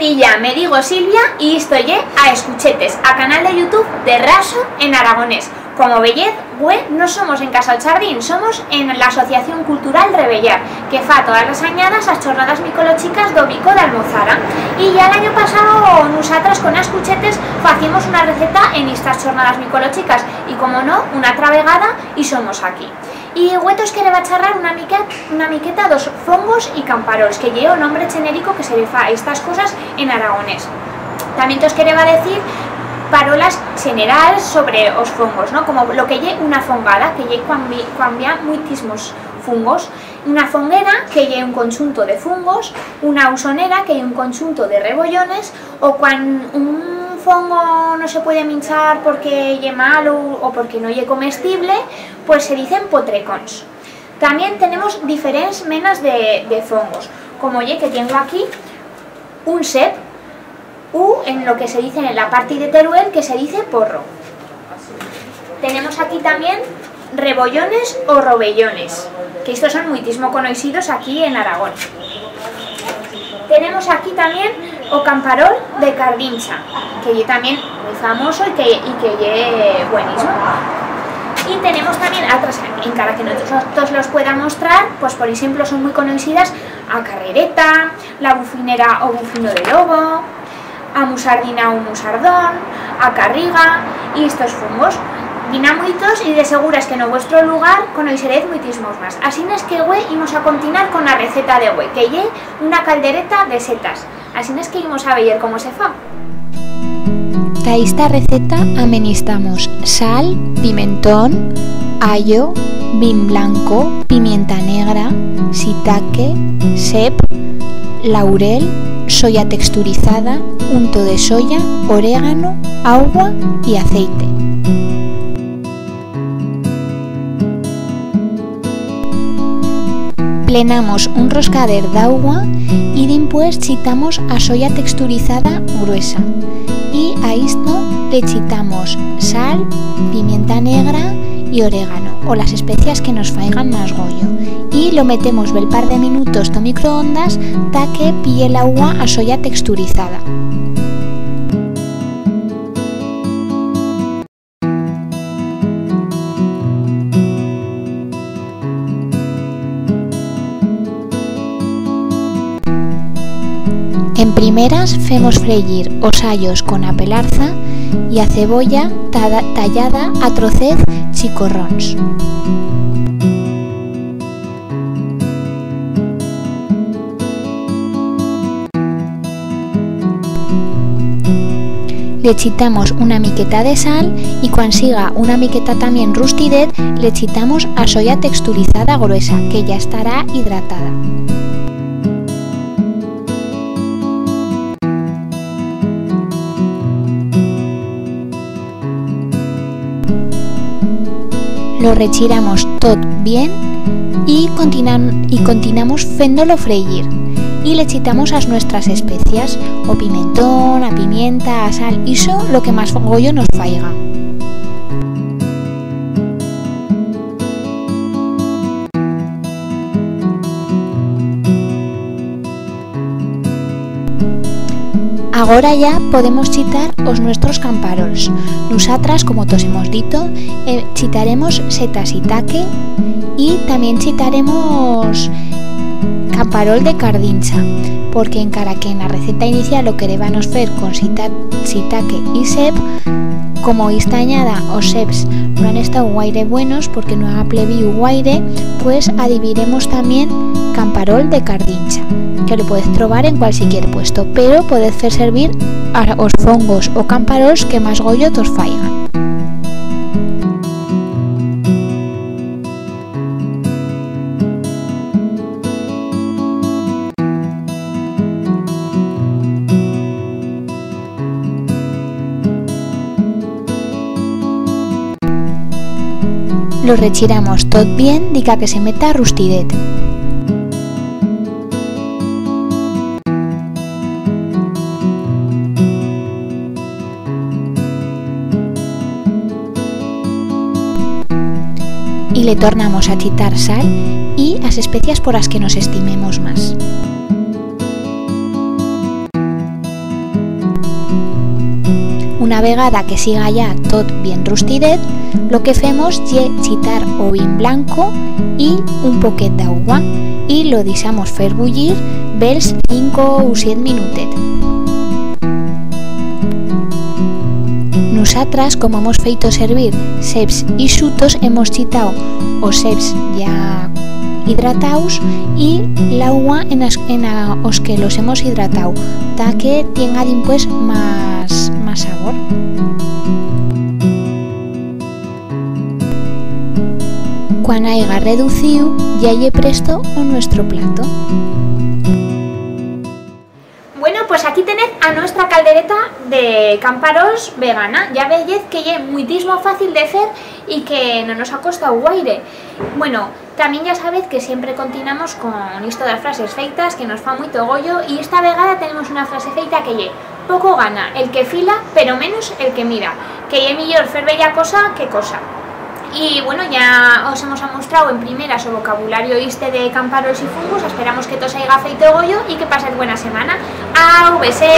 Milla, me digo Silvia y estoy a Escuchetes, a canal de YouTube de Raso en aragonés. Como veiez, no somos en Casa Chardín, somos en la Asociación Cultural Rebellar, que fa todas las añadas as jornadas micolóchicas do Bico de Almozara. Y ya el año pasado nosotras con Escuchetes facimos una receta en estas jornadas micolóchicas y como no, una travegada y somos aquí. Y tos quereba charrar una miqueta dos fongos y camparols, que lleva un nombre genérico que se le fa a estas cosas en aragonés. También tos quereba decir parolas generales sobre os fongos, ¿no? Como lo que lle una fongada, que lle cuando muitísimos fungos, una fonguera, que lle un conjunto de fungos, una usonera, que lle un conjunto de rebollones, o cuando un fongo no se puede minchar porque lle malo o porque no lle comestible, pues se dicen potrecons. También tenemos diferentes menas de fongos, como lle que tengo aquí un cep, en lo que se dice en la parte de Teruel, que se dice porro. Tenemos aquí también rebollones o robellones, que estos son muitísimo conocidos aquí en Aragón. Tenemos aquí también o camparol de Cardincha, que es también muy famoso y que es buenísimo. Y tenemos también otras, en cara que nosotros los pueda mostrar, pues por ejemplo son muy conocidas a carrereta, la bufinera o bufino de lobo, a musardina o musardón, a carriga y estos fungos. Dinamuitos y de seguras que en vuestro lugar conoceréis muchísimos más. Así es que íbamos a continuar con la receta de hoy, que es una caldereta de setas. Así es que íbamos a ver cómo se fa. Para esta receta amenistamos sal, pimentón, allo, vin blanco, pimienta negra, shiitake, cep, laurel, soya texturizada, unto de soya, orégano, agua y aceite. Plenamos un roscader d'agua y después chitamos a soya texturizada gruesa. Y a esto le chitamos sal, pimienta negra y orégano, o las especias que nos faigan más goyo. Y lo metemos un par de minutos en microondas hasta que pille el agua a soya texturizada. En primeras femos freír os allos con a pelarza y a cebolla tallada a trocez chicorrons. Le chitamos una miqueta de sal y cuando siga una miqueta también rustidet le chitamos a soya texturizada gruesa, que ya estará hidratada. Lo rechiramos todo bien y continuamos féndolo freír y le chitamos a nuestras especias, o pimentón, a pimienta, a sal, iso lo que más goyo nos faiga. Ahora ya podemos chitar os nuestros camparols. Nosotras, como todos hemos dicho, chitaremos setas shiitake y también chitaremos camparol de Cardincha, porque en cara que en la receta inicial lo querébanos hacer con shiitake y cep, como esta añada os ceps no han estado guaire buenos porque no ha plebido guaire, pues adiviremos también camparol de Cardincha, que lo podéis trobar en cualquier puesto, pero podéis hacer servir a os fongos o camparols que más goyo os faigan. Lo rechiramos todo bien, dica que se meta rustidet. Y le tornamos a chitar sal y las especias por las que nos estimemos más. Una vegada que siga ya tot bien rustidet, lo que femos ye chitar o vin blanco y un poquet d'agua y lo deixamos fer bullir bels 5 o 7 minutet. Nosotras, como hemos feito servir ceps y xutos, hemos chitado os ceps ya hidratados y l'agua en os que los hemos hidratado, ta que tengan pues más sabor. Cuando haya reducido, ya lle presto o nuestro plato. Bueno, pues aquí tened a nuestra caldereta de camparols vegana. Ya veis que es muitísimo fácil de hacer y que no nos ha costado guaire. Bueno, también ya sabéis que siempre continuamos con esto de las frases feitas, que nos fa muy togollo, y esta vegada tenemos una frase feita que ye: poco gana el que fila, pero menos el que mira, que ye millor fer bella cosa que cosa. Y bueno, ya os hemos mostrado en primera su vocabulario de camparols y fungos. Esperamos que todos haya feito gollo y que paséis buena semana. ¡Au, besé!